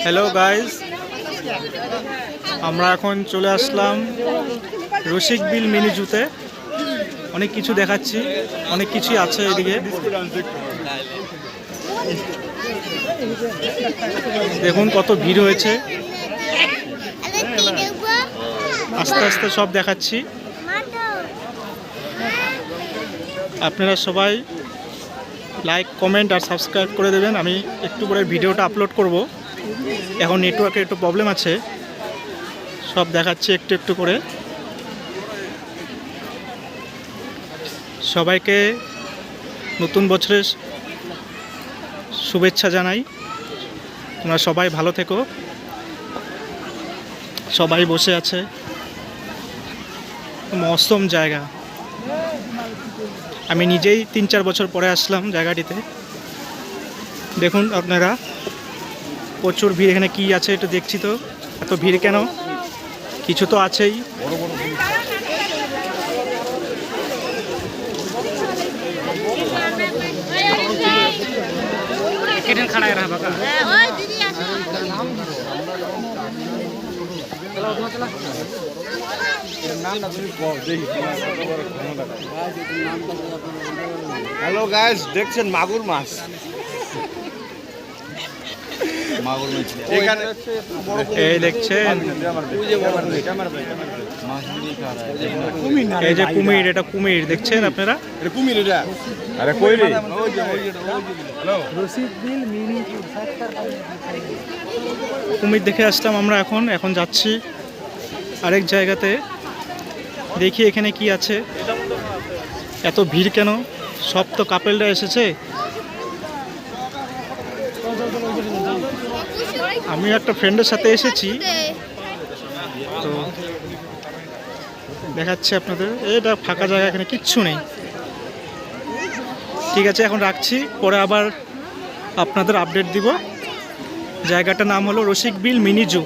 Hello guys, আমরা এখন চলে আসলাম রসিক বিল মিনি জুতে। অনেক কিছু দেখাচ্ছি, অনেক কিছুই আছে এদিকে। দেখুন কত ভিড় হয়েছে। আস্তে আস্তে সব দেখাচ্ছি। আপনারা সবাই লাইক, কমেন্ট আর সাবস্ক্রাইব করে দেবেন। আমি একটু পরে ভিডিওটা আপলোড করব। এখন নেটওয়ার্কের একটু প্রবলেম আছে, সব দেখাচ্ছি একটু একটু করে। সবাইকে নতুন বছরের শুভেচ্ছা জানাই। তোমরা সবাই ভালো থেকো। সবাই বসে আছে, মৌসুম জায়গা। আমি নিজেই 3-4 বছর পরে আসলাম জায়গাটিতে। দেখুন আপনারা, প্রচুর ভিড়। এখানে কি আছে একটু দেখছি তো, এত ভিড় কেন? কিছু তো আছেই। হ্যালো গাইস, দেখছেন মাগুর মাছ। এই দেখছেন, এই যে কুমির, এটা কুমির দেখছেন আপনারা। কুমির এটা, আরে কই রে? কুমির দেখে আসলাম আমরা। এখন যাচ্ছি আরেক জায়গাতে। দেখি এখানে কি আছে। এত ভিড় কেন? সব তো কাপেলরা এসেছে। আমি একটা ফ্রেন্ডের সাথে এসেছি, তো দেখাচ্ছি আপনাদের। এটা ফাঁকা জায়গা, এখানে কিচ্ছু নেই। ঠিক আছে, এখন রাখছি, পরে আবার আপনাদের আপডেট দিব। জায়গাটার নাম হলো রসিক বিল মিনি জু।